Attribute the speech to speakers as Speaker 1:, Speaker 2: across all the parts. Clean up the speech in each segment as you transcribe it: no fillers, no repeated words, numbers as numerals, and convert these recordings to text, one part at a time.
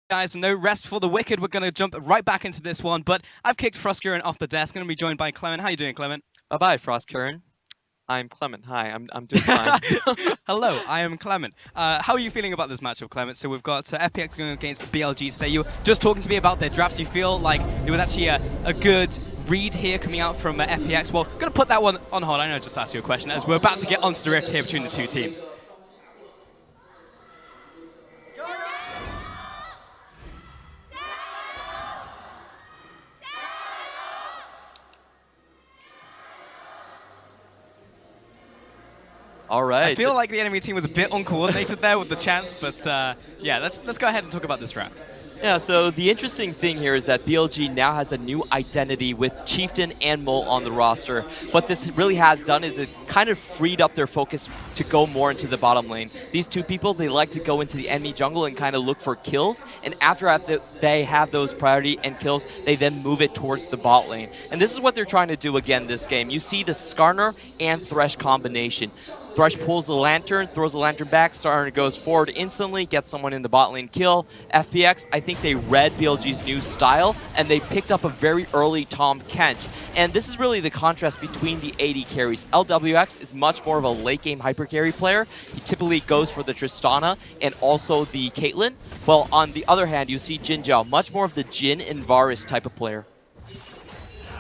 Speaker 1: Guys, no rest for the wicked. We're going to jump right back into this one, but I've kicked Frostcurin off the desk. I'm going to be joined by Clement. How you doing, Clement?
Speaker 2: Bye, Frostcurin. I'm Clement. Hi, I'm doing fine.
Speaker 1: Hello, I am Clement. How are you feeling about this matchup, Clement? So we've got FPX going against BLG today. You were just talking to me about their drafts. You feel like it was actually a good read here coming out from FPX. Well, going to put that one on hold. I know I just asked you a question as we're about to get onto the rift here between the two teams.
Speaker 2: All right.
Speaker 1: I feel like the enemy team was a bit uncoordinated there with the chants, but yeah, let's go ahead and talk about this draft.
Speaker 2: Yeah, so the interesting thing here is that BLG now has a new identity with Chieftain and Mole on the roster. What this really has done is it kind of freed up their focus to go more into the bottom lane. These two people, they like to go into the enemy jungle and kind of look for kills, and after they have those priority and kills, they then move it towards the bot lane. And this is what they're trying to do again this game. You see the Skarner and Thresh combination. Thresh pulls the Lantern, throws the Lantern back, Skarner goes forward instantly, gets someone in the bot lane kill. FPX, I think they read BLG's new style, and they picked up a very early Tahm Kench. And this is really the contrast between the AD carries. LWX is much more of a late game hyper carry player. He typically goes for the Tristana and also the Caitlyn. Well, on the other hand, you see Jin Zhao, much more of the Jin and Varus type of player.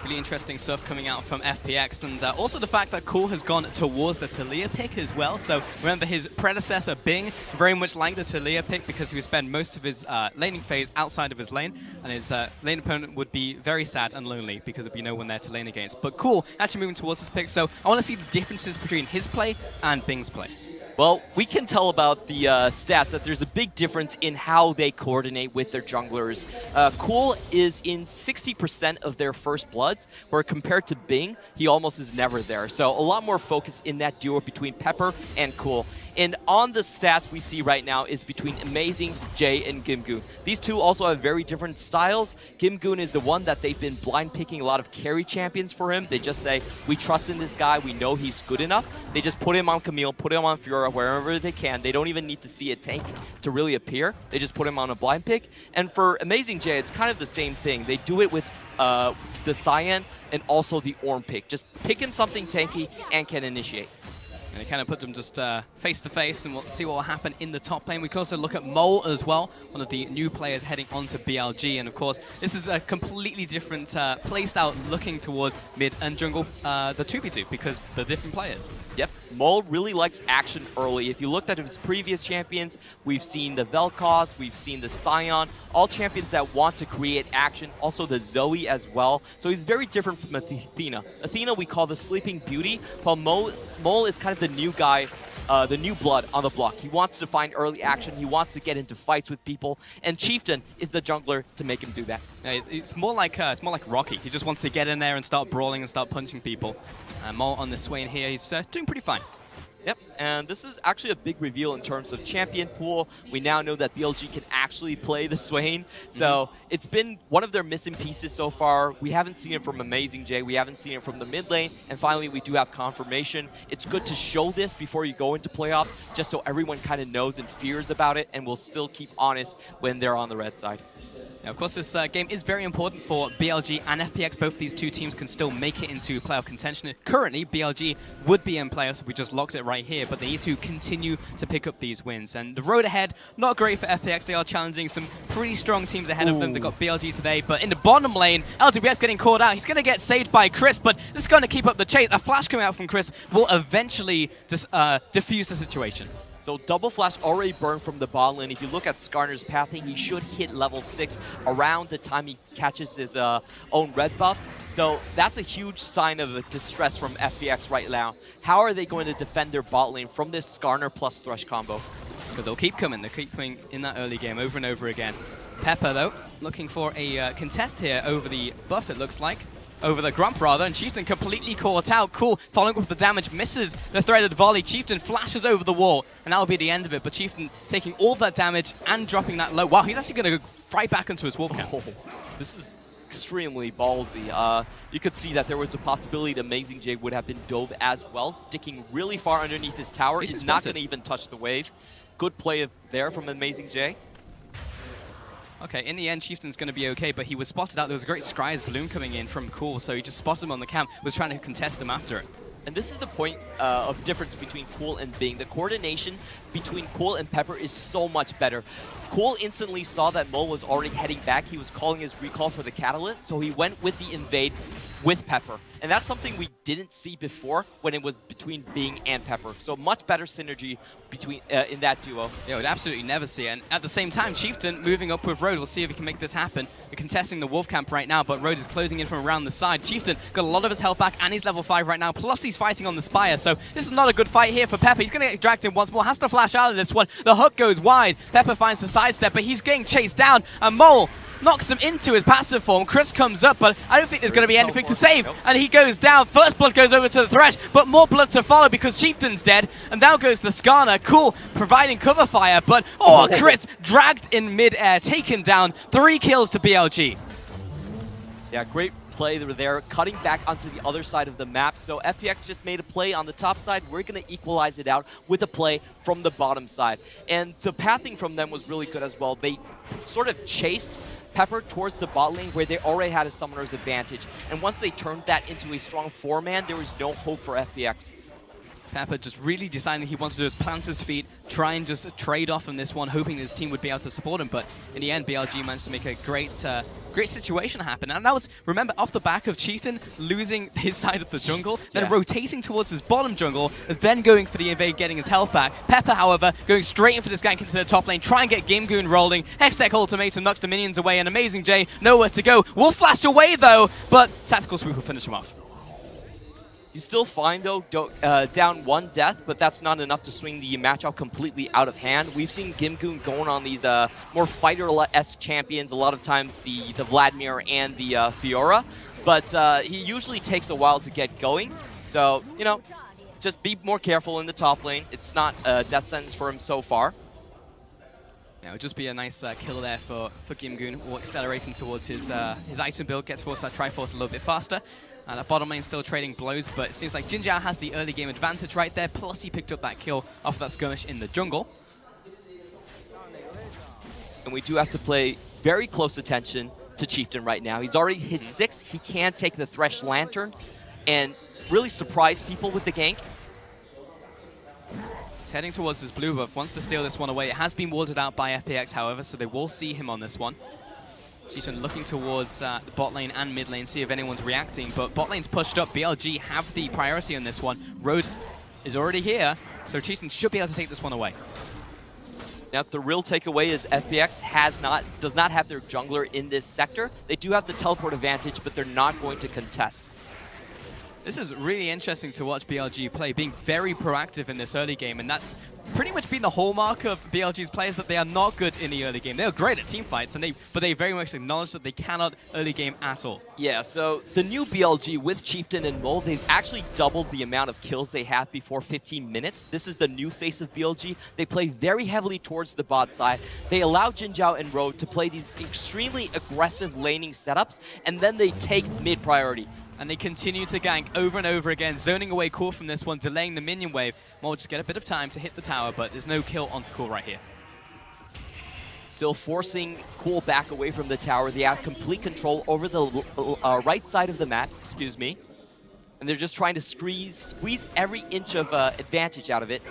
Speaker 1: Really interesting stuff coming out from FPX, and also the fact that Cool has gone towards the Taliyah pick as well. So remember, his predecessor Bing very much liked the Taliyah pick because he would spend most of his laning phase outside of his lane, and his lane opponent would be very sad and lonely because of when they're to lane against. But Cool actually moving towards this pick, so I want to see the differences between his play and Bing's play.
Speaker 2: Well, we can tell about the stats that there's a big difference in how they coordinate with their junglers. Cool is in 60% of their first bloods, where compared to Bing, he almost is never there. So a lot more focus in that duo between Pepper and Cool. And on the stats we see right now is between Amazing, Jay, and Gimgoon. These two also have very different styles. Gimgoon is the one that they've been blind picking a lot of carry champions for him. They just say, we trust in this guy, we know he's good enough. They just put him on Camille, put him on Fiora, wherever they can. They don't even need to see a tank to really appear. They just put him on a blind pick. And for Amazing Jay, it's kind of the same thing. They do it with the Cyan and also the Ornn pick. Just picking something tanky and can initiate.
Speaker 1: And they kind of put them just face to face, and we'll see what will happen in the top lane. We can also look at Mole as well, one of the new players heading onto BLG. And of course, this is a completely different playstyle looking towards mid and jungle, the 2v2, because they're different players.
Speaker 2: Yep, Mole really likes action early. If you looked at his previous champions, we've seen the Vel'Koz, we've seen the Sion, all champions that want to create action, also the Zoe as well. So he's very different from Athena. Athena we call the Sleeping Beauty, while Mole is kind of the new guy, the new blood on the block. He wants to find early action, he wants to get into fights with people, and Chieftain is the jungler to make him do that.
Speaker 1: Yeah, it's more like Rocky. He just wants to get in there and start brawling and start punching people. Mole on the Swain here, he's doing pretty fine.
Speaker 2: Yep, and this is actually a big reveal in terms of champion pool. We now know that BLG can actually play the Swain, so it's been one of their missing pieces so far. We haven't seen it from Amazing Jay, we haven't seen it from the mid lane, and finally we do have confirmation. It's good to show this before you go into playoffs, just so everyone kind of knows and fears about it, and will still keep honest when they're on the red side.
Speaker 1: Now, of course, this game is very important for BLG and FPX. Both of these two teams can still make it into playoff contention. Currently, BLG would be in playoffs if we just locked it right here, but they need to continue to pick up these wins. And the road ahead, not great for FPX. They are challenging some pretty strong teams ahead of them. They've got BLG today, but in the bottom lane, LWX getting caught out. He's going to get saved by Chris, but this is going to keep up the chase. A flash coming out from Chris will eventually diffuse the situation.
Speaker 2: So double flash already burned from the bot lane. If you look at Skarner's pathing, he should hit level 6 around the time he catches his own red buff. So that's a huge sign of distress from FPX right now. How are they going to defend their bot lane from this Skarner plus Thresh combo?
Speaker 1: Because they'll keep coming. They'll keep coming in that early game over and over again. Pepper, though, looking for a contest here over the buff, it looks like. Over the Grump, rather, and Chieftain completely caught out. Cool, following up with the damage, misses the threaded volley. Chieftain flashes over the wall, and that'll be the end of it. But Chieftain taking all that damage and dropping that low. Wow, he's actually going to go right back into his wolf camp.
Speaker 2: Oh, this is extremely ballsy. You could see that there was a possibility that Amazing Jay would have been dove as well, sticking really far underneath his tower. He's not going to even touch the wave. Good play there from Amazing Jay.
Speaker 1: Okay, in the end, Chieftain's going to be okay, but he was spotted out. There was a great Scry's balloon coming in from Cool, so he just spotted him on the camp, was trying to contest him after it.
Speaker 2: And this is the point of difference between Cool and Bing. The coordination between Cool and Pepper is so much better. Cool instantly saw that Mo was already heading back. He was calling his recall for the Catalyst, so he went with the invade with Pepper. And that's something we didn't see before when it was between Bing and Pepper. So much better synergy between in that duo.
Speaker 1: Yeah, we'd absolutely never see it. And at the same time, Chieftain moving up with Road. We'll see if he can make this happen. We're contesting the Wolf camp right now, but Road is closing in from around the side. Chieftain got a lot of his health back, and he's level 5 right now, plus he's fighting on the Spire. So this is not a good fight here for Pepper. He's going to get dragged in once more, has to flash out of this one. The hook goes wide. Pepper finds the sidestep, but he's getting chased down, and Mole knocks him into his passive form. Chris comes up, but I don't think there's going to be anything to save. And he goes down. First blood goes over to the Thresh, but more blood to follow because Chieftain's dead. And now goes the Skarner. Cool, providing cover fire, but Chris dragged in mid-air, taken down. 3 kills to BLG.
Speaker 2: Yeah, great play there, cutting back onto the other side of the map. So FPX just made a play on the top side. We're going to equalize it out with a play from the bottom side. And the pathing from them was really good as well. They sort of chased Pepper towards the bot lane where they already had a summoner's advantage. And once they turned that into a strong 4-man, there was no hope for FPX.
Speaker 1: Pepper just really deciding he wants to do is plant his feet, try and just trade off on this one, hoping his team would be able to support him. But in the end, BLG managed to make a great situation happen. And that was, remember, off the back of Chieftain losing his side of the jungle, then rotating towards his bottom jungle, then going for the invade, getting his health back. Pepper, however, going straight in for this gank into the top lane, try and get Gimgoon rolling. Hextech ultimatum knocks the minions away, and Amazing J nowhere to go. Will flash away, though, but Tactical Swoop will finish him off.
Speaker 2: He's still fine, though, down 1 death, but that's not enough to swing the matchup completely out of hand. We've seen Gimgoon going on these more fighter-esque champions, a lot of times the Vladimir and the Fiora, but he usually takes a while to get going. So, you know, just be more careful in the top lane. It's not a death sentence for him so far.
Speaker 1: Yeah, it would just be a nice kill there for Gimgoon. Will accelerate him towards his item build, gets forced that Triforce a little bit faster. And that bottom lane still trading blows, but it seems like Jin Zhao has the early game advantage right there, plus he picked up that kill off of that skirmish in the jungle.
Speaker 2: And we do have to pay very close attention to Chieftain right now. He's already hit 6. He can take the Thresh Lantern and really surprise people with the gank.
Speaker 1: He's heading towards his blue buff, wants to steal this one away. It has been warded out by FPX, however, so they will see him on this one. Chieftain looking towards the bot lane and mid lane, see if anyone's reacting, but bot lane's pushed up. BLG have the priority on this one. Road is already here, so Chieftain should be able to take this one away.
Speaker 2: Now, the real takeaway is FPX does not have their jungler in this sector. They do have the teleport advantage, but they're not going to contest.
Speaker 1: This is really interesting to watch BLG play, being very proactive in this early game, and that's pretty much been the hallmark of BLG's players, that they are not good in the early game. They're great at team fights, but they very much acknowledge that they cannot early game at all.
Speaker 2: Yeah, so the new BLG with Chieftain and Mole, they've actually doubled the amount of kills they have before 15 minutes. This is the new face of BLG. They play very heavily towards the bot side. They allow Jin Zhao and Road to play these extremely aggressive laning setups, and then they take mid priority.
Speaker 1: And they continue to gank over and over again, zoning away Cool from this one, delaying the minion wave. Mole just get a bit of time to hit the tower, but there's no kill onto Cool right here.
Speaker 2: Still forcing Cool back away from the tower. They have complete control over the right side of the map, excuse me. And they're just trying to squeeze every inch of advantage out of it.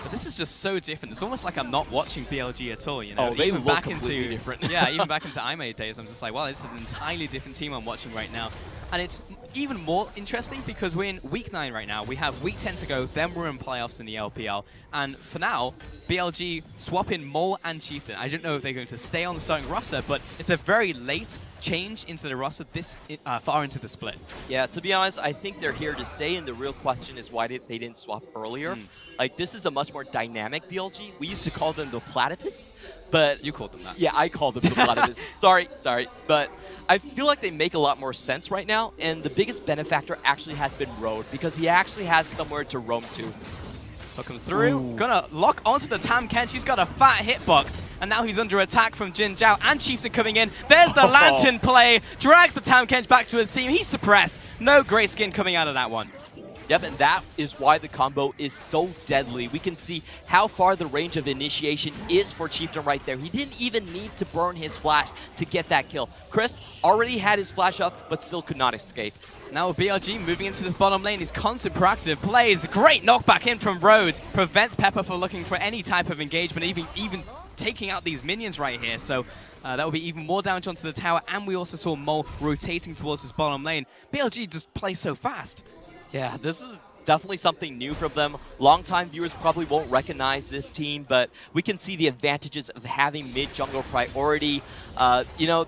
Speaker 1: But this is just so different. It's almost like I'm not watching BLG at all, you know?
Speaker 2: Oh, they look completely different.
Speaker 1: Yeah, even back into IMA days, I'm just like, wow, this is an entirely different team I'm watching right now. And it's even more interesting because we're in week 9 right now. We have week 10 to go, then we're in playoffs in the LPL. And for now, BLG swap in Mole and Chieftain. I don't know if they're going to stay on the starting roster, but it's a very late change into the roster this far into the split.
Speaker 2: Yeah, to be honest, I think they're here to stay, and the real question is why they didn't swap earlier. Like, this is a much more dynamic BLG. We used to call them the Platypus, but...
Speaker 1: You called them that.
Speaker 2: Yeah, I called them the Platypus. Sorry. But I feel like they make a lot more sense right now, and the biggest benefactor actually has been Road, because he actually has somewhere to roam to.
Speaker 1: Hook him through. Ooh. Gonna lock onto the Tam Kench. He's got a fat hitbox, and now he's under attack from Jin Zhao and Chieftain coming in. There's the Lantern play. Drags the Tam Kench back to his team. He's suppressed. No great skin coming out of that one.
Speaker 2: Yep, and that is why the combo is so deadly. We can see how far the range of initiation is for Chieftain right there. He didn't even need to burn his flash to get that kill. Chris already had his flash up, but still could not escape.
Speaker 1: Now BLG moving into this bottom lane, he's constant proactive plays, great knockback in from Rhodes, prevents Pepper from looking for any type of engagement, even taking out these minions right here. So that will be even more damage onto the tower, and we also saw Mole rotating towards this bottom lane. BLG just plays so fast. Yeah,
Speaker 2: This is definitely something new from them. Longtime viewers probably won't recognize this team, but we can see the advantages of having mid-jungle priority. You know,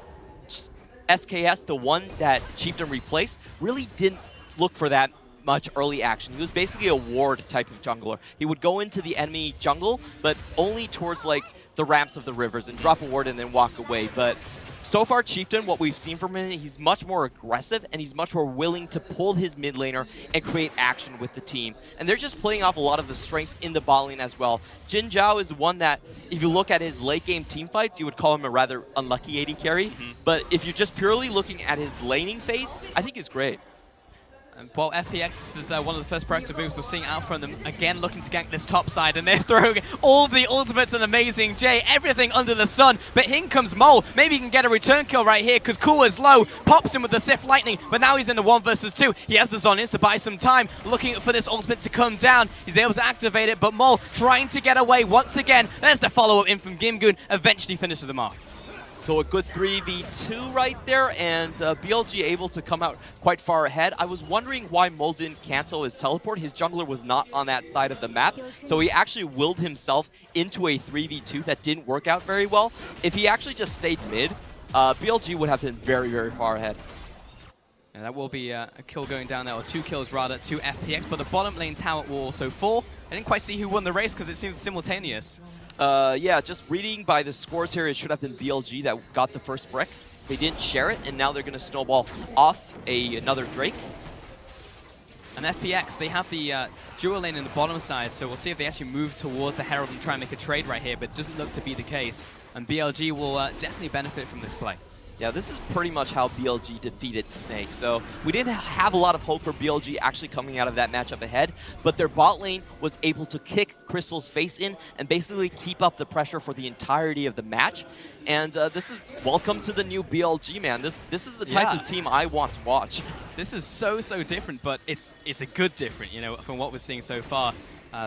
Speaker 2: SKS, the one that Chieftain replaced, really didn't look for that much early action. He was basically a ward type of jungler. He would go into the enemy jungle, but only towards like the ramps of the rivers and drop a ward and then walk away. But so far, Chieftain, what we've seen from him, he's much more aggressive and he's much more willing to pull his mid laner and create action with the team. And they're just playing off a lot of the strengths in the bot lane as well. Jin Zhao is one that, if you look at his late game team fights, you would call him a rather unlucky AD carry. But if you're just purely looking at his laning phase, I think he's great.
Speaker 1: Well, FPX is one of the first proactive moves we're seeing out from them. Again, looking to gank this top side, and they're throwing all the ultimates and Amazing J, everything under the sun. But in comes Mole. Maybe he can get a return kill right here, because Cool is low. Pops him with the Sif Lightning, but now he's in the 1 versus 2. He has the Zonians to buy some time, looking for this ultimate to come down. He's able to activate it, but Mole trying to get away once again. There's the follow-up in from Gimgoon, eventually finishes them off.
Speaker 2: So a good 3v2 right there, and BLG able to come out quite far ahead. I was wondering why Mole didn't cancel his teleport. His jungler was not on that side of the map, so he actually willed himself into a 3v2 that didn't work out very well. If he actually just stayed mid, BLG would have been very, very far ahead.
Speaker 1: And that will be a kill going down there, or 2 kills rather, to FPX, but the bottom lane tower will also fall. I didn't quite see who won the race because it seems simultaneous.
Speaker 2: Yeah, just reading by the scores here, it should have been BLG that got the first brick. They didn't share it, and now they're going to snowball off another Drake.
Speaker 1: And FPX, they have the dual lane in the bottom side, so we'll see if they actually move towards the Herald and try and make a trade right here, but it doesn't look to be the case. And BLG will definitely benefit from this play.
Speaker 2: Yeah, this is pretty much how BLG defeated Snake. So we didn't have a lot of hope for BLG actually coming out of that matchup ahead, but their bot lane was able to kick Crystal's face in and basically keep up the pressure for the entirety of the match. And this is welcome to the new BLG, man. This is the type of team I want to watch.
Speaker 1: This is so different, but it's a good different, you know, from what we're seeing so far.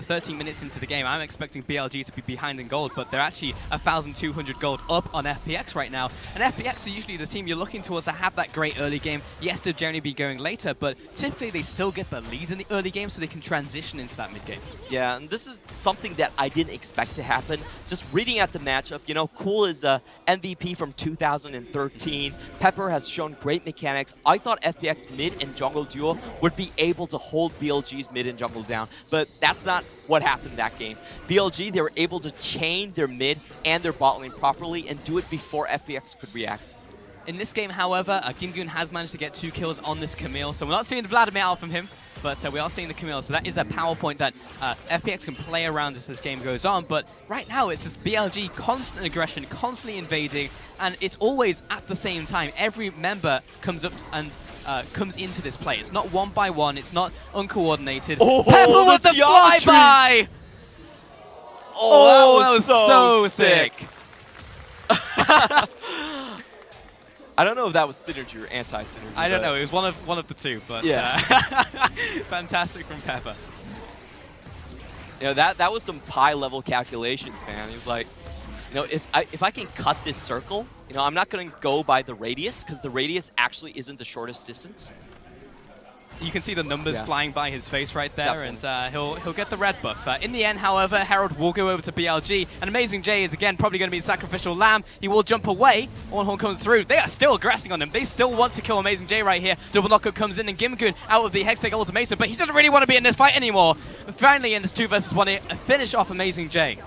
Speaker 1: 13 minutes into the game, I'm expecting BLG to be behind in gold, but they're actually 1,200 gold up on FPX right now. And FPX are usually the team you're looking towards to have that great early game. Yes, they'll generally be going later, but typically they still get the leads in the early game so they can transition into that mid game.
Speaker 2: Yeah, and this is something that I didn't expect to happen. Just reading at the matchup, you know, Cool is a MVP from 2013. Pepper has shown great mechanics. I thought FPX mid and jungle duo would be able to hold BLG's mid and jungle down, but that's not what happened that game. BLG, they were able to chain their mid and their bot lane properly and do it before FPX could react.
Speaker 1: In this game, however, Gimgoon has managed to get 2 kills on this Camille, so we're not seeing the Vladimir out from him, but we are seeing the Camille, so that is a power point that FPX can play around as this game goes on, but right now it's just BLG, constant aggression, constantly invading, and it's always at the same time. Every member comes up and comes into this play. It's not one by one, it's not uncoordinated.
Speaker 2: Oh,
Speaker 1: Pepper with the flyby! Oh, that was so sick.
Speaker 2: I don't know if that was synergy or anti-synergy.
Speaker 1: I don't know. It was one of the two, but
Speaker 2: yeah.
Speaker 1: Fantastic from Pepper.
Speaker 2: You know, that was some pie level calculations, man. He was like, you know, if I can cut this circle, you know, I'm not going to go by the radius because the radius actually isn't the shortest distance.
Speaker 1: You can see the numbers flying by his face right there,
Speaker 2: Definitely.
Speaker 1: and he'll get the red buff. In the end, however, Herald will go over to BLG, and Amazing J is again probably going to be the sacrificial lamb. He will jump away. Ornhorn comes through. They are still aggressing on him. They still want to kill Amazing J right here. Double knockup comes in, and Gimgoon out of the Hextech ultimatum, but he doesn't really want to be in this fight anymore. And finally, in this 2 versus 1, a finish off Amazing J.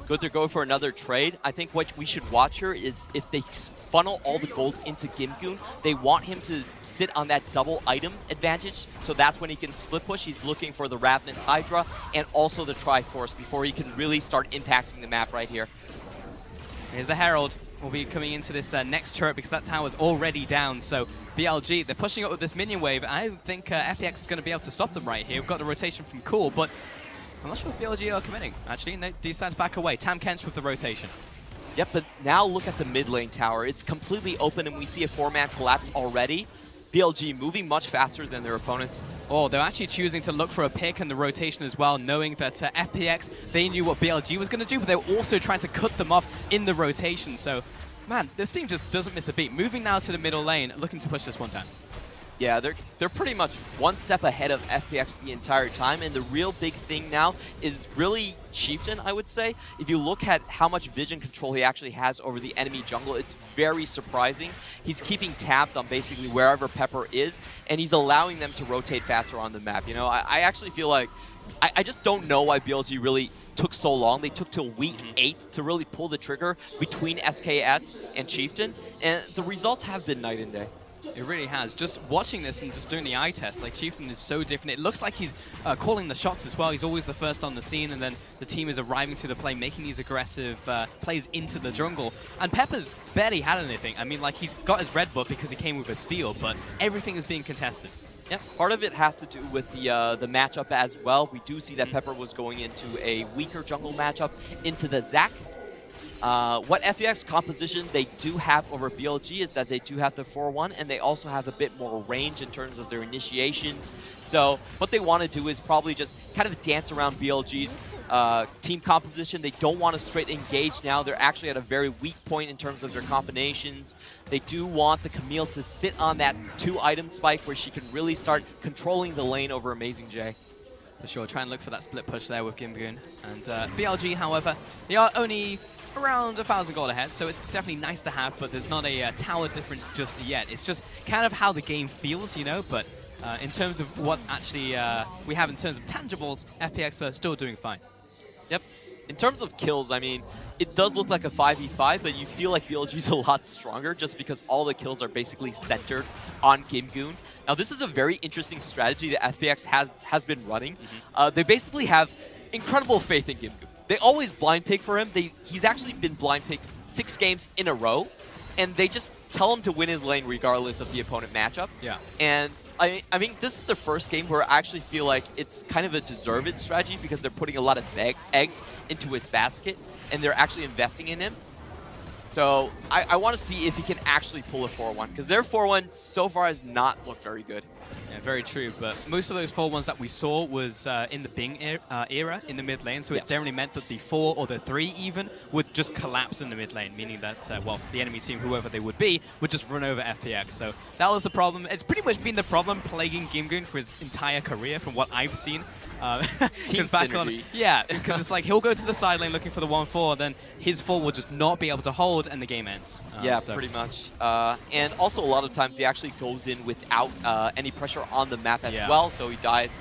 Speaker 2: Good to go for another trade. I think what we should watch here is if they funnel all the gold into Gimgoon, they want him to sit on that double item advantage, so that's when he can split push. He's looking for the Ravenous Hydra and also the Triforce before he can really start impacting the map right here.
Speaker 1: Here's the Herald. will be coming into this next turret because that tower's already down. So BLG, they're pushing up with this minion wave. I don't think FPX is going to be able to stop them right here. We've got the rotation from Cool, but I'm not sure if BLG are committing, actually. And they decide to back away. Tam Kench with the rotation.
Speaker 2: Yep, but now look at the mid lane tower. It's completely open, and we see a 4-man collapse already. BLG moving much faster than their opponents.
Speaker 1: Oh, they're actually choosing to look for a pick in the rotation as well, knowing that FPX, they knew what BLG was going to do, but they were also trying to cut them off in the rotation. So, man, this team just doesn't miss a beat. Moving now to the middle lane, looking to push this one down.
Speaker 2: Yeah, they're pretty much one step ahead of FPX the entire time, and the real big thing now is really Chieftain, I would say. If you look at how much vision control he actually has over the enemy jungle, it's very surprising. He's keeping tabs on basically wherever Pepper is, and he's allowing them to rotate faster on the map. You know, I actually feel like, I just don't know why BLG really took so long. They took till week 8 to really pull the trigger between SKS and Chieftain, and the results have been night and day.
Speaker 1: It really has. Just watching this and just doing the eye test, like Chieftain is so different. It looks like he's calling the shots as well. He's always the first on the scene, and then the team is arriving to the play, making these aggressive plays into the jungle. And Pepper's barely had anything. I mean, like, he's got his red buff because he came with a steal, but everything is being contested.
Speaker 2: Yeah, part of it has to do with the matchup as well. We do see that Pepper was going into a weaker jungle matchup into the Zac. What FPX composition they do have over BLG is that they do have the 4-1, and they also have a bit more range in terms of their initiations. So what they want to do is probably just kind of dance around BLG's team composition. They don't want to straight engage now. They're actually at a very weak point in terms of their combinations. They do want the Camille to sit on that 2-item spike where she can really start controlling the lane over Amazing J.
Speaker 1: For sure, try and look for that split push there with Gimgoon. And BLG, however, they are only around 1,000 gold ahead, so it's definitely nice to have, but there's not a tower difference just yet. It's just kind of how the game feels, you know, but in terms of what actually we have in terms of tangibles, FPX are still doing fine.
Speaker 2: Yep. In terms of kills, I mean, it does look like a 5v5, but you feel like BLG's a lot stronger just because all the kills are basically centered on Gimgoon. Now, this is a very interesting strategy that FPX has been running. They basically have incredible faith in Gimgoon. They always blind pick for him. He's actually been blind picked 6 games in a row, and they just tell him to win his lane regardless of the opponent matchup.
Speaker 1: Yeah.
Speaker 2: And I mean, this is the first game where I actually feel like it's kind of a deserved strategy because they're putting a lot of eggs into his basket, and they're actually investing in him. So I want to see if he can actually pull a 4-1, because their 4-1 so far has not looked very good.
Speaker 1: Yeah, very true, but most of those 4-1s that we saw was in the Bing era in the mid lane, so it generally meant that the 4 or the 3 even would just collapse in the mid lane, meaning that, well, the enemy team, whoever they would be, would just run over FPX. So that was the problem. It's pretty much been the problem plaguing Gimgoon for his entire career, from what I've seen.
Speaker 2: Team synergy.
Speaker 1: Yeah, because it's like he'll go to the side lane looking for the 1-4, then his 4 will just not be able to hold, and the game ends.
Speaker 2: Yeah, pretty much. And also a lot of times he actually goes in without any pressure on the map as well, so he dies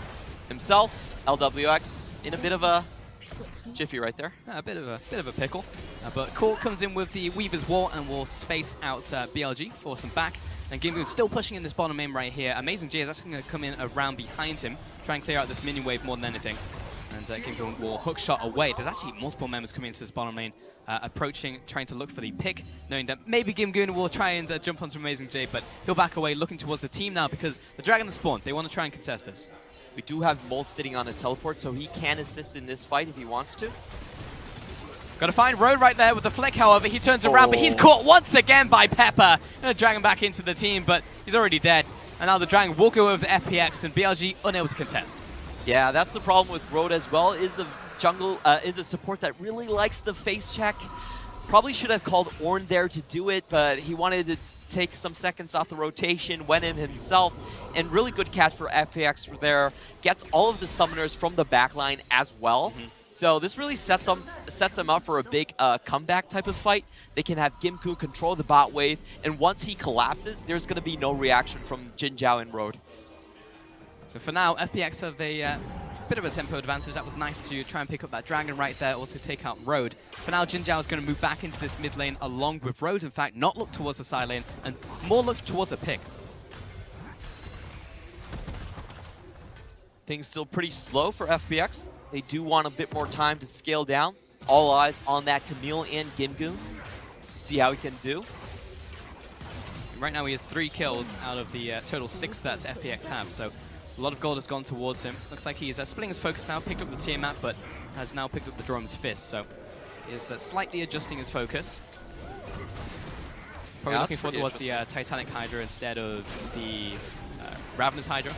Speaker 2: himself. LWX in a bit of a jiffy right there.
Speaker 1: A bit of a pickle. But Court comes in with the Weaver's Wall and will space out BLG, force them back. And Gimgoon still pushing in this bottom lane right here. Amazing J is actually going to come in around behind him, try and clear out this minion wave more than anything. And Gimgoon will hook shot away. There's actually multiple members coming into this bottom lane, approaching, trying to look for the pick, knowing that maybe Gimgoon will try and jump onto Amazing J, but he'll back away, looking towards the team now because the Dragon has spawned. They want to try and contest this.
Speaker 2: We do have Mole sitting on a teleport, so he can assist in this fight if he wants to.
Speaker 1: Got to find Road right there with the flick, however. He turns around, but he's caught once again by Pepper. Gonna drag him back into the team, but he's already dead. And now the Dragon will go over to FPX, and BLG unable to contest.
Speaker 2: Yeah, that's the problem with Road as well, is a jungle, is a support that really likes the face check. Probably should have called Ornn there to do it, but he wanted to take some seconds off the rotation, went in himself, and really good catch for FPX there. Gets all of the summoners from the backline as well. So this really sets them up for a big comeback type of fight. They can have Gimgoon control the bot wave, and once he collapses, there's going to be no reaction from Jin Zhao and Road.
Speaker 1: So for now, FPX have a bit of a tempo advantage. That was nice to try and pick up that Dragon right there, also take out Road. For now, Jin Zhao is going to move back into this mid lane along with Road. In fact, not look towards the side lane, and more look towards a pick.
Speaker 2: Things still pretty slow for FPX. They do want a bit more time to scale down. All eyes on that Camille and Gimgoon. See how he can do.
Speaker 1: Right now he has 3 kills out of the total 6 that FPX have, so a lot of gold has gone towards him. Looks like he's splitting his focus now, picked up the tier map, but has now picked up the Drone's Fist, so is slightly adjusting his focus. Probably looking for towards the Titanic Hydra instead of the Ravenous Hydra.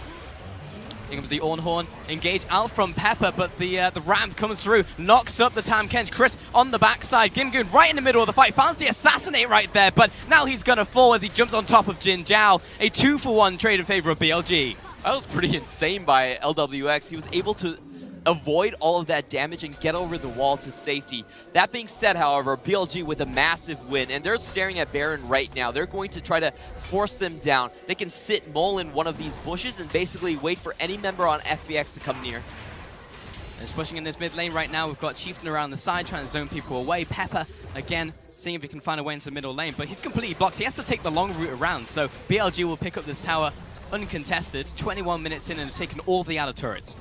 Speaker 1: Here comes the Ornhorn, engage out from Pepper, but the ramp comes through, knocks up the Tam Kench. Chris on the backside, Gimgoon right in the middle of the fight, finds the Assassinate right there, but now he's gonna fall as he jumps on top of Jin Zhao. A 2-for-1 trade in favor of BLG.
Speaker 2: That was pretty insane by LWX. He was able to avoid all of that damage and get over the wall to safety. That being said, however, BLG with a massive win, and they're staring at Baron right now. They're going to try to force them down. They can sit Mole in one of these bushes and basically wait for any member on FPX to come near.
Speaker 1: He's pushing in this mid lane right now. We've got Chieftain around the side trying to zone people away. Pepper, again, seeing if he can find a way into the middle lane, but he's completely blocked. He has to take the long route around, so BLG will pick up this tower uncontested. 21 minutes in and has taken all the outer turrets.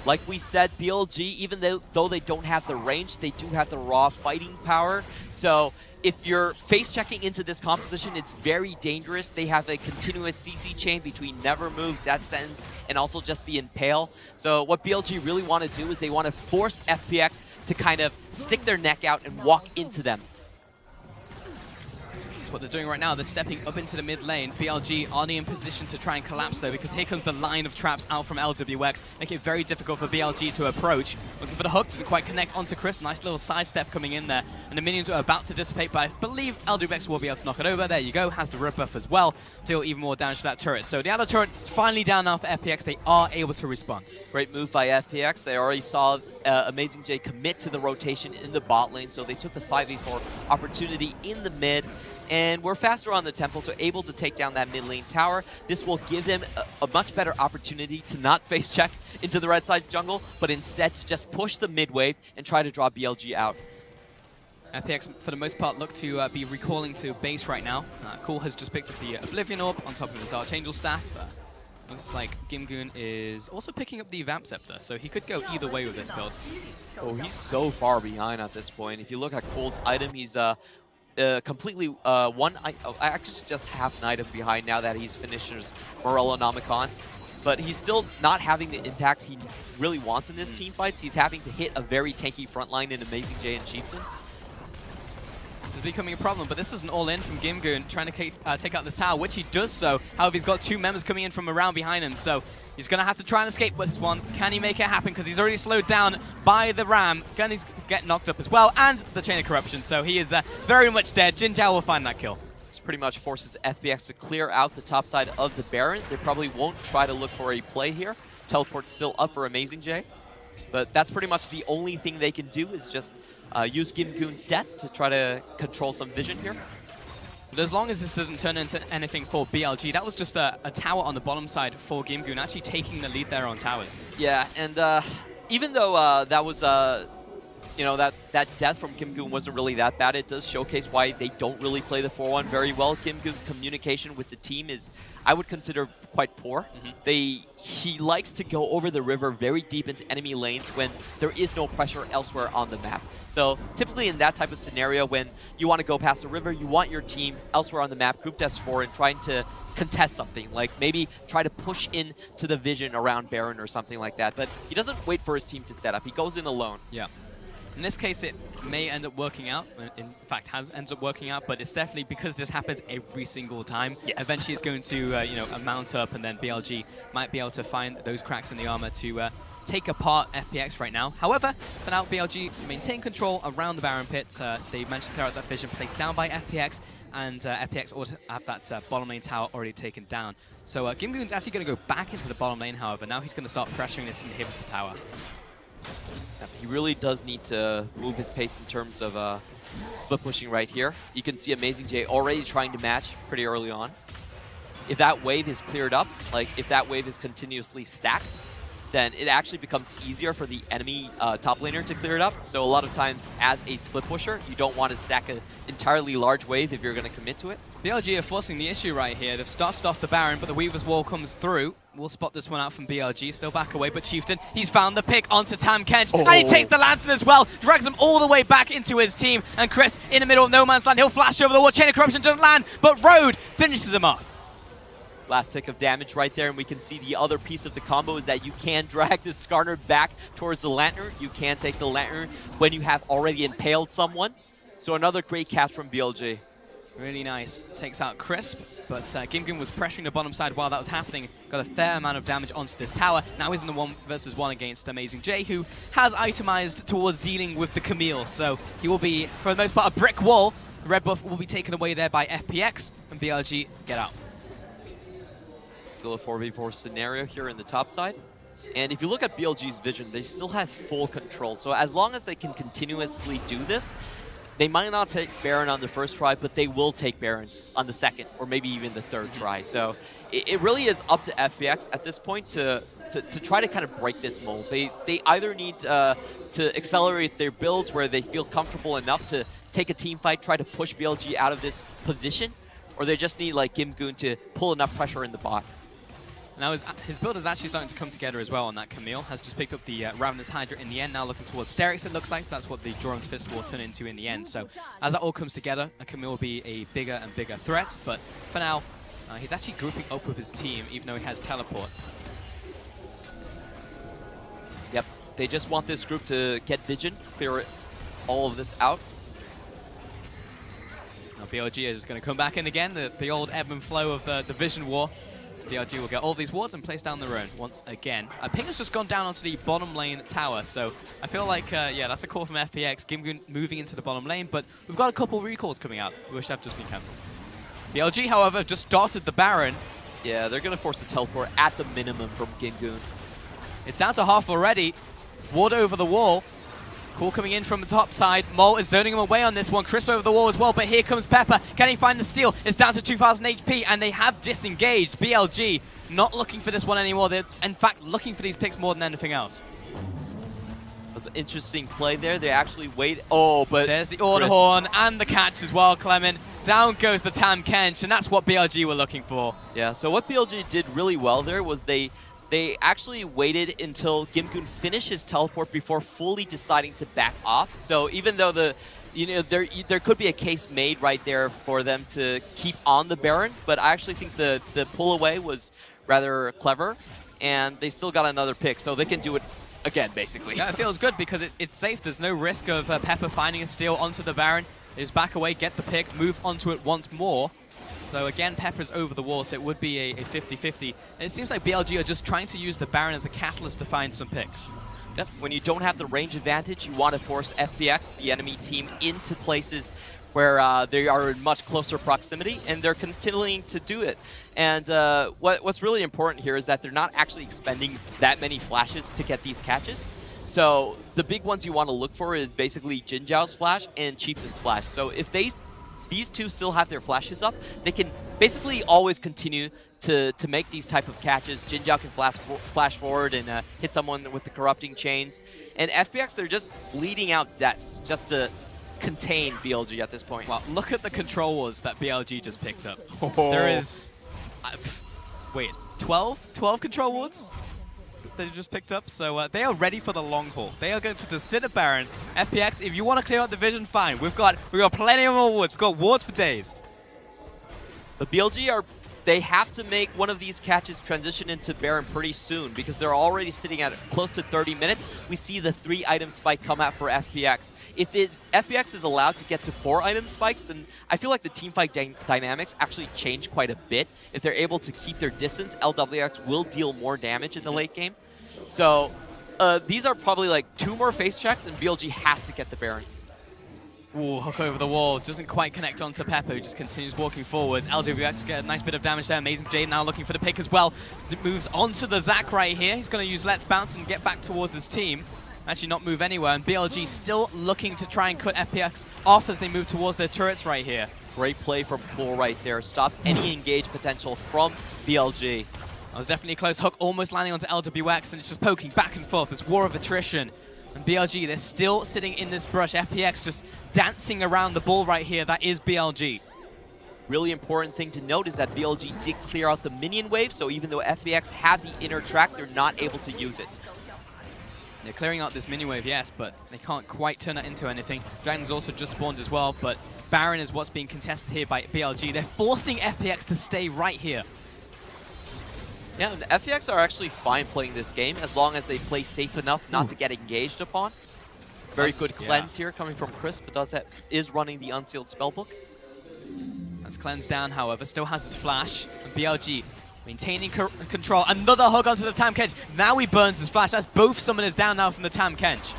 Speaker 2: Like we said, BLG, even though they don't have the range, they do have the raw fighting power. So if you're face checking into this composition, it's very dangerous. They have a continuous CC chain between Never Move, Death Sentence, and also just the Impale. So what BLG really want to do is they want to force FPX to kind of stick their neck out and walk into them.
Speaker 1: That's what they're doing right now. They're stepping up into the mid lane. BLG are in position to try and collapse though, because here comes the line of traps out from LWX, making it very difficult for BLG to approach. Looking for the hook, doesn't quite connect onto Chris. Nice little sidestep coming in there. And the minions are about to dissipate, but I believe LWX will be able to knock it over. There you go, has the rip buff as well. Deal even more damage to that turret. So the other turret is finally down now for FPX. They are able to respond.
Speaker 2: Great move by FPX. They already saw Amazing J commit to the rotation in the bot lane, so they took the 5v4 opportunity in the mid. And we're faster on the tempo, so able to take down that mid lane tower. This will give them a much better opportunity to not face check into the red side jungle, but instead to just push the mid wave and try to draw BLG out.
Speaker 1: FPX, for the most part, look to be recalling to base right now. Cool has just picked up the Oblivion Orb on top of his Archangel staff. Looks like Gimgoon is also picking up the Vamp Scepter, so he could go either way with this build.
Speaker 2: Oh, he's so far behind at this point. If you look at Cole's item, he's completely actually just half an item behind now that he's finished his Morellonomicon. But he's still not having the impact he really wants in this team fights. He's having to hit a very tanky front line in Amazing J and Chieftain.
Speaker 1: This is becoming a problem, but this is an all-in from Gimgoon, trying to take out this tower, which he does so. However, he's got 2 members coming in from around behind him, so he's going to have to try and escape with this one. Can he make it happen? Because he's already slowed down by the Ram. Can he get knocked up as well? And the Chain of Corruption, so he is very much dead. Jin Zhao will find that kill.
Speaker 2: This pretty much forces FPX to clear out the top side of the Baron. They probably won't try to look for a play here. Teleport's still up for Amazing J. But that's pretty much the only thing they can do is just use Gimgoon's death to try to control some vision here.
Speaker 1: But as long as this doesn't turn into anything for BLG, that was just a tower on the bottom side for Gimgoon, actually taking the lead there on towers.
Speaker 2: Yeah, and even though that was, you know, that death from Gimgoon wasn't really that bad, it does showcase why they don't really play the 4-1 very well. Gimgoon's communication with the team is, I would consider, quite poor. He likes to go over the river very deep into enemy lanes when there is no pressure elsewhere on the map. So typically in that type of scenario, when you want to go past the river, you want your team elsewhere on the map, grouped as 4 and trying to contest something, like maybe try to push into the vision around Baron or something like that. But he doesn't wait for his team to set up. He goes in alone.
Speaker 1: Yeah. In this case, it may end up working out. In fact, ends up working out, but it's definitely because this happens every single time.
Speaker 2: Yes. Eventually,
Speaker 1: it's going to, you know, mount up, and then BLG might be able to find those cracks in the armor to take apart FPX right now. However, for now, BLG maintain control around the Baron pit. They managed to clear out that vision placed down by FPX, and FPX also have that bottom lane tower already taken down. So Gimgoon's actually going to go back into the bottom lane, however. Now he's going to start pressuring this inhibitor tower.
Speaker 2: He really does need to move his pace in terms of split pushing right here. You can see Amazing J already trying to match pretty early on. If that wave is cleared up, like if that wave is continuously stacked, then it actually becomes easier for the enemy top laner to clear it up. So a lot of times as a split pusher, you don't want to stack an entirely large wave if you're going to commit to it.
Speaker 1: BLG are forcing the issue right here. They've started off the Baron, but the Weaver's Wall comes through. we'll spot this one out from BLG. Still back away, but Chieftain, he's found the pick onto Tam Kench, and he takes the Lancer as well, drags him all the way back into his team, and Chris in the middle of no man's land, he'll flash over the wall, Chain of Corruption doesn't land, but Road finishes him off.
Speaker 2: Last tick of damage right there, and we can see the other piece of the combo is that you can drag the Skarner back towards the Lantern. You can take the Lantern when you have already impaled someone. So another great catch from BLG.
Speaker 1: Really nice. Takes out Crisp, but Gimgun was pressuring the bottom side while that was happening. Got a fair amount of damage onto this tower. Now he's in the 1v1 against Amazing J, who has itemized towards dealing with the Camille. So he will be, for the most part, a brick wall. The red buff will be taken away there by FPX, and BLG get out.
Speaker 2: Still a 4v4 scenario here in the top side. And if you look at BLG's vision, they still have full control. So as long as they can continuously do this, they might not take Baron on the first try, but they will take Baron on the second or maybe even the third try. So it really is up to FPX at this point to try to kind of break this mold. They either need to accelerate their builds where they feel comfortable enough to take a team fight, try to push BLG out of this position, or they just need like Gimgun to pull enough pressure in the bot.
Speaker 1: Now his build is actually starting to come together as well on that Camille. Has just picked up the Ravenous Hydra in the end, now looking towards Sterix it looks like, so that's what the Joran's Fist will turn into in the end. So as that all comes together, a Camille will be a bigger and bigger threat, but for now, he's actually grouping up with his team, even though he has teleport.
Speaker 2: Yep, they just want this group to get vision, clear all of this out.
Speaker 1: Now BLG is just going to come back in again, the old ebb and flow of the vision war. BLG will get all these wards and place down their own once again. Ping has just gone down onto the bottom lane tower, so I feel like, yeah, that's a call from FPX. Gimgun moving into the bottom lane, but we've got a couple recalls coming out, which have just been cancelled. BLG, however, just started the Baron.
Speaker 2: Yeah, they're going to force a teleport at the minimum from Gimgun.
Speaker 1: It's down to half already. Ward over the wall. Call coming in from the top side. Mole is zoning him away on this one. Crisp over the wall as well, but here comes Pepper. Can he find the steal? It's down to 2,000 HP, and they have disengaged. BLG not looking for this one anymore. They're, in fact, looking for these picks more than anything else.
Speaker 2: That's an interesting play there. They actually wait. Oh, but
Speaker 1: there's the Ornhorn and the catch as well, Clement. Down goes the Tam Kench, and that's what BLG were looking for.
Speaker 2: Yeah, so what BLG did really well there was they actually waited until Gimgun finished his teleport before fully deciding to back off. So even though there could be a case made right there for them to keep on the Baron, but I actually think the pull away was rather clever, and they still got another pick, so they can do it again, basically.
Speaker 1: Yeah, it feels good because it's safe. There's no risk of Pepper finding a steal onto the Baron. They just back away, get the pick, move onto it once more. So again, Pepper's over the wall, so it would be a 50-50. And it seems like BLG are just trying to use the Baron as a catalyst to find some picks.
Speaker 2: Yep. When you don't have the range advantage, you want to force FPX, the enemy team, into places where they are in much closer proximity, and they're continuing to do it. And what's really important here is that they're not actually expending that many flashes to get these catches. So the big ones you want to look for is basically Jin Zhao's flash and Chieftain's flash. So if these two still have their flashes up, they can basically always continue to make these type of catches. Jin Zhao can flash forward and hit someone with the corrupting chains. And FPX, they're just bleeding out deaths just to contain BLG at this point.
Speaker 1: Well, look at the control wards that BLG just picked up. Oh. There is, wait, 12 control wards that they just picked up, so they are ready for the long haul. They are going to just sit at Baron. FPX, if you want to clear out the vision, fine. We've got plenty of more wards. We've got wards for days.
Speaker 2: The BLG they have to make one of these catches transition into Baron pretty soon because they're already sitting at close to 30 minutes. We see the 3-item spike come out for FPX. If FPX is allowed to get to 4-item spikes, then I feel like the teamfight dynamics actually change quite a bit. If they're able to keep their distance, LWX will deal more damage in the late game. So these are probably like 2 more face checks, and BLG has to get the Baron.
Speaker 1: Ooh, hook over the wall. Doesn't quite connect onto Pepper, who just continues walking forwards. LWX will get a nice bit of damage there. Amazing Jade now looking for the pick as well. It moves onto the Zac right here. He's going to use Let's Bounce and get back towards his team. Actually not move anywhere. And BLG still looking to try and cut FPX off as they move towards their turrets right here.
Speaker 2: Great play from Pool right there. Stops any engage potential from BLG.
Speaker 1: That was definitely a close hook, almost landing onto LWX, and it's just poking back and forth. It's war of attrition. And BLG, they're still sitting in this brush. FPX just dancing around the ball right here. That is BLG.
Speaker 2: Really important thing to note is that BLG did clear out the minion wave, so even though FPX have the inner track, they're not able to use it.
Speaker 1: They're clearing out this mini wave, yes, but they can't quite turn that into anything. Dragon's also just spawned as well, but Baron is what's being contested here by BLG. They're forcing FPX to stay right here.
Speaker 2: Yeah, and FPX are actually fine playing this game as long as they play safe enough not to get engaged upon. Very good cleanse here coming from Chris, but is running the unsealed spellbook.
Speaker 1: That's cleansed down, however, still has his flash. And BLG maintaining control. Another hug onto the Tam Kench. Now he burns his flash. That's both summoners down now from the Tam Kench.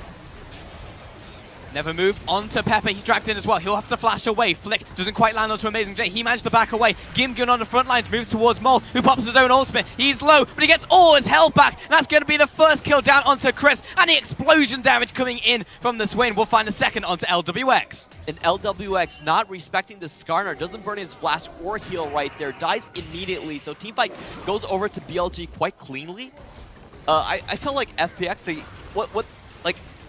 Speaker 1: Never move onto Pepper. He's dragged in as well. He'll have to flash away. Flick doesn't quite land onto Amazing J. He managed to back away. Gimgun on the front lines moves towards Mole, who pops his own ultimate. He's low, but he gets all his health back. And that's going to be the first kill down onto Chris. And the explosion damage coming in from the Swain. We'll find a second onto LWX.
Speaker 2: And LWX not respecting the Skarner. Doesn't burn his flash or heal right there. Dies immediately. So teamfight goes over to BLG quite cleanly. I feel like FPX,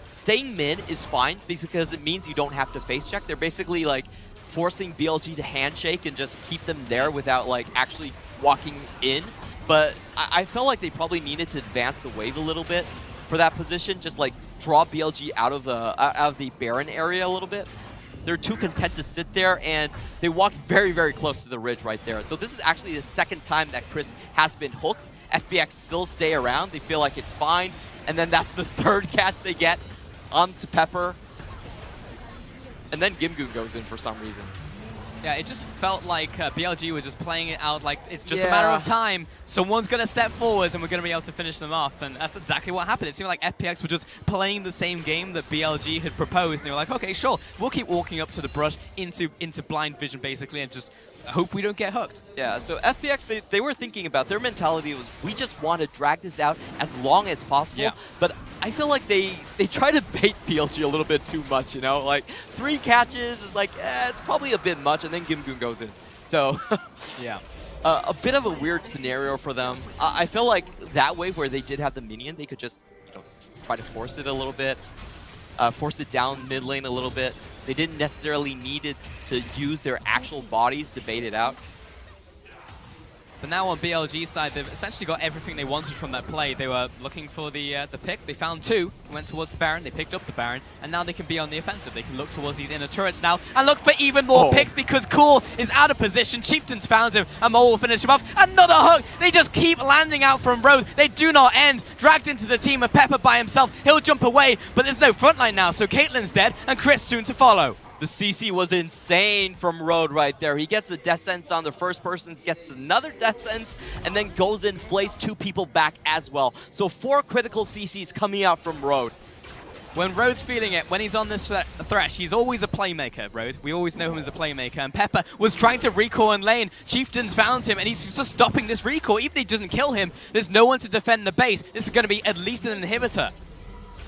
Speaker 2: staying mid is fine because it means you don't have to face check. They're basically like forcing BLG to handshake and just keep them there without like actually walking in. But I felt like they probably needed to advance the wave a little bit for that position. Just like draw BLG out of the Baron area a little bit. They're too content to sit there, and they walked very, very close to the ridge right there. So this is actually the second time that Chris has been hooked. FPX still stay around. They feel like it's fine. And then that's the third catch they get onto Pepper. And then Gimgun goes in for some reason.
Speaker 1: Yeah, it just felt like BLG was just playing it out like it's just a matter of time. Someone's going to step forwards and we're going to be able to finish them off. And that's exactly what happened. It seemed like FPX were just playing the same game that BLG had proposed. And they were like, okay, sure, we'll keep walking up to the brush into blind vision, basically, and just hope we don't get hooked.
Speaker 2: Yeah, so FPX, they were thinking about, their mentality was, we just want to drag this out as long as possible. Yeah. But I feel like they try to bait BLG a little bit too much, you know? Like, 3 catches is like, it's probably a bit much, and then Gimgun goes in. So,
Speaker 1: yeah.
Speaker 2: A bit of a weird scenario for them. I feel like that way where they did have the minion, they could just, you know, try to force it a little bit, force it down mid lane a little bit. They didn't necessarily need it to use their actual bodies to bait it out.
Speaker 1: But now on BLG's side, they've essentially got everything they wanted from that play. They were looking for the pick. They found 2, went towards the Baron. They picked up the Baron, and now they can be on the offensive. They can look towards these inner turrets now and look for even more picks because Cool is out of position. Chieftain's found him, and Mole will finish him off. Another hook! They just keep landing out from Road. They do not end. Dragged into the team, and Pepper by himself. He'll jump away, but there's no frontline now, so Caitlyn's dead, and Chris soon to follow.
Speaker 2: The CC was insane from Road right there. He gets a death sentence on the first person, gets another death sentence, and then goes in, flays 2 people back as well. So 4 critical CCs coming out from Road.
Speaker 1: When Road's feeling it, when he's on this thresh, he's always a playmaker, Road. We always know him as a playmaker. And Pepper was trying to recall in lane. Chieftain's found him, and he's just stopping this recall. Even if he doesn't kill him, there's no one to defend the base. This is going to be at least an inhibitor.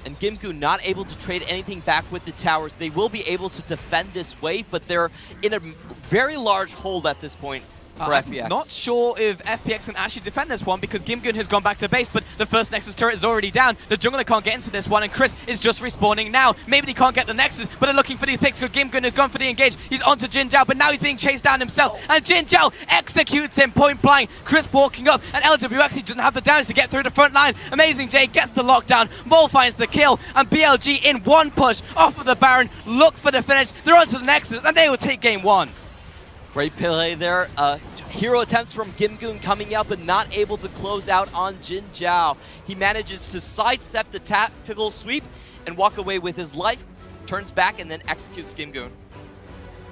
Speaker 2: And Gimgun not able to trade anything back with the towers. They will be able to defend this wave, but they're in a very large hold at this point for FPX.
Speaker 1: I'm not sure if FPX can actually defend this one because Gimgun has gone back to base, but the first Nexus turret is already down. The jungler can't get into this one, and Chris is just respawning now. Maybe they can't get the Nexus, but they're looking for these picks because Gimgun has gone for the engage. He's onto Jin Zhao, but now he's being chased down himself, and Jin Zhao executes him point blank. Chris walking up, and LWX he doesn't have the damage to get through the front line. Amazing J gets the lockdown. Mole finds the kill, and BLG in one push off of the Baron. Look for the finish. They're onto the Nexus, and they will take game 1.
Speaker 2: Great play there. Hero attempts from Gimgun coming out, but not able to close out on Jin Zhao. He manages to sidestep the tactical sweep and walk away with his life, turns back, and then executes Gimgun.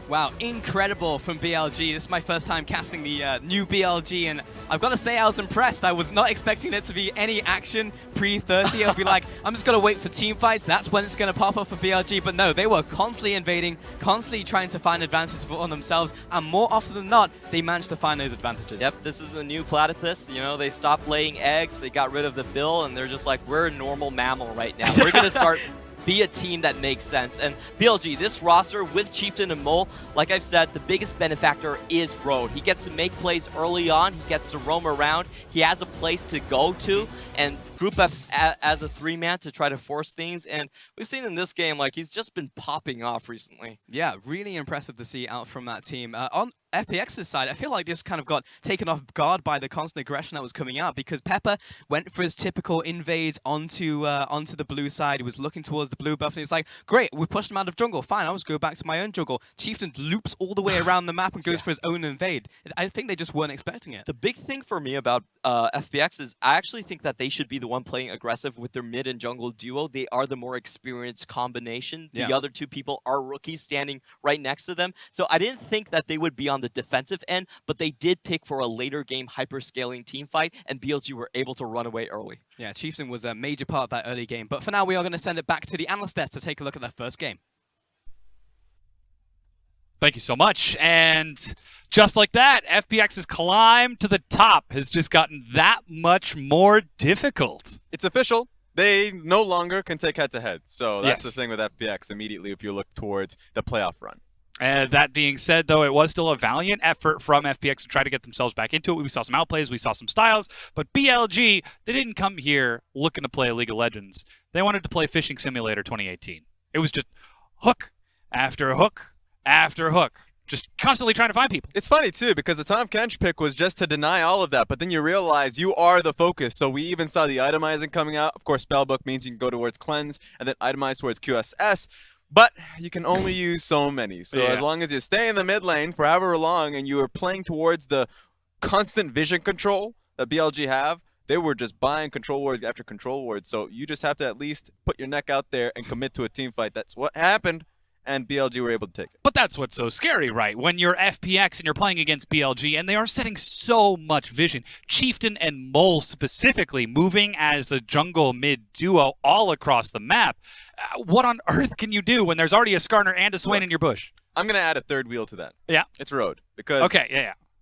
Speaker 1: Wow, incredible from BLG. This is my first time casting the new BLG, and I've got to say I was impressed. I was not expecting there to be any action pre-30. I'll be like, I'm just going to wait for team fights. That's when it's going to pop up for BLG. But no, they were constantly invading, constantly trying to find advantages for themselves, and more often than not, they managed to find those advantages.
Speaker 2: Yep, this is the new platypus. You know, they stopped laying eggs, they got rid of the bill, and they're just like, we're a normal mammal right now. We're going to start... be a team that makes sense. And BLG, this roster with Chieftain and Mole, like I've said, the biggest benefactor is Road. He gets to make plays early on, he gets to roam around, he has a place to go to, and group up as a 3-man to try to force things. And we've seen in this game, like, he's just been popping off recently.
Speaker 1: Yeah, really impressive to see out from that team. FPX's side, I feel like they just kind of got taken off guard by the constant aggression that was coming out, because Pepper went for his typical invade onto the blue side. He was looking towards the blue buff, and he's like, great, we pushed him out of jungle. Fine, I'll just go back to my own jungle. Chieftain loops all the way around the map and goes for his own invade. I think they just weren't expecting it.
Speaker 2: The big thing for me about FPX is I actually think that they should be the one playing aggressive with their mid and jungle duo. They are the more experienced combination. The other two people are rookies standing right next to them. So I didn't think that they would be on the defensive end, but they did pick for a later game hyper-scaling team fight, and BLG were able to run away early.
Speaker 1: Yeah, Chieftain was a major part of that early game. But for now, we are going to send it back to the analyst desk to take a look at their first game.
Speaker 3: Thank you so much. And just like that, FPX's climb to the top has just gotten that much more difficult.
Speaker 4: It's official. They no longer can take head-to-head. So that's the thing with FPX immediately if you look towards the playoff run.
Speaker 3: That being said, though, it was still a valiant effort from FPX to try to get themselves back into it. We saw some outplays, we saw some styles, but BLG, they didn't come here looking to play League of Legends. They wanted to play Fishing Simulator 2018. It was just hook after hook after hook, just constantly trying to find people.
Speaker 4: It's funny, too, because the Tom Kench pick was just to deny all of that, but then you realize you are the focus. So we even saw the itemizing coming out. Of course, Spellbook means you can go towards Cleanse and then itemize towards QSS. But you can only use so many. So as long as you stay in the mid lane for however long and you are playing towards the constant vision control that BLG have, they were just buying control wards after control wards. So you just have to at least put your neck out there and commit to a team fight. That's what happened, and BLG were able to take it.
Speaker 3: But that's what's so scary, right? When you're FPX and you're playing against BLG, and they are setting so much vision. Chieftain and Mole specifically moving as a jungle mid duo all across the map. What on earth can you do when there's already a Skarner and a Swain in your bush?
Speaker 4: I'm going to add a third wheel to that.
Speaker 3: Yeah.
Speaker 4: It's Road. Because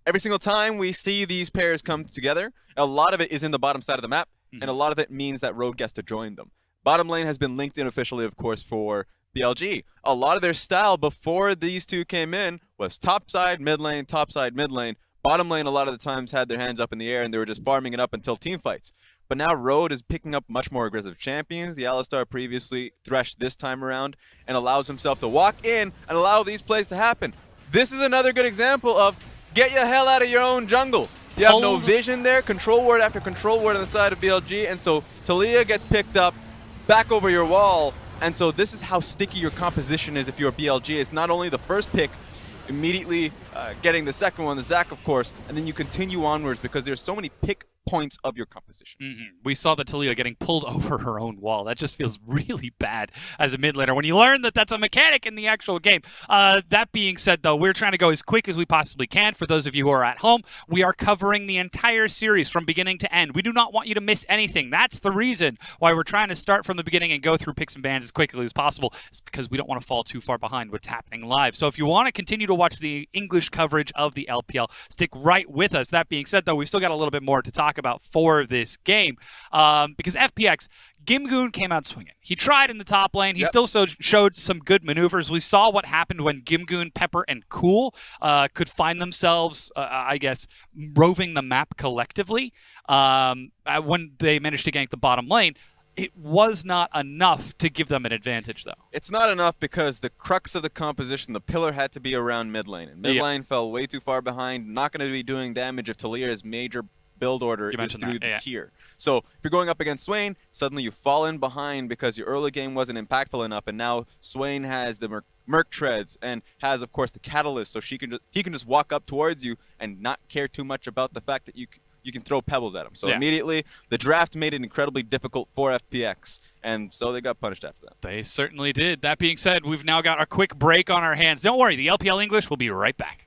Speaker 3: every
Speaker 4: single time we see these pairs come together, a lot of it is in the bottom side of the map, and a lot of it means that Road gets to join them. Bottom lane has been linked in officially, of course, for BLG. A lot of their style before these two came in was top side, mid lane, top side, mid lane. Bottom lane a lot of the times had their hands up in the air and they were just farming it up until team fights. But now Road is picking up much more aggressive champions. The Alistar previously threshed this time around and allows himself to walk in and allow these plays to happen. This is another good example of get your hell out of your own jungle. You have no vision there, control ward after control ward on the side of BLG, and so Talia gets picked up back over your wall. And so this is how sticky your composition is if you're BLG. It's not only the first pick, immediately getting the second one, the Zac, of course, and then you continue onwards because there's so many pick points of your composition.
Speaker 3: We saw the Talia getting pulled over her own wall. That just feels really bad as a mid laner when you learn that that's a mechanic in the actual game. That being said, though, we're trying to go as quick as we possibly can. For those of you who are at home, we are covering the entire series from beginning to end. We do not want you to miss anything. That's the reason why we're trying to start from the beginning and go through picks and bans as quickly as possible. It's because we don't want to fall too far behind what's happening live. So if you want to continue to watch the English coverage of the LPL, stick right with us. That being said, though, we've still got a little bit more to talk about for this game because FPX, Gimgoon came out swinging. He tried in the top lane. He still showed some good maneuvers. We saw what happened when Gimgoon, Pepper, and Cool could find themselves, I guess, roving the map collectively when they managed to gank the bottom lane. It was not enough to give them an advantage, though.
Speaker 4: It's not enough because the crux of the composition, the pillar had to be around mid lane. And mid lane fell way too far behind, not going to be doing damage if Talia's major build order is through the tier. So if you're going up against Swain, suddenly you fall in behind because your early game wasn't impactful enough, and now Swain has the Merc Treads and has, of course, the Catalyst, so he can just walk up towards you and not care too much about the fact that you can throw pebbles at him. So immediately, the draft made it incredibly difficult for FPX, and so they got punished after that.
Speaker 3: They certainly did. That being said, we've now got a quick break on our hands. Don't worry, the LPL English will be right back.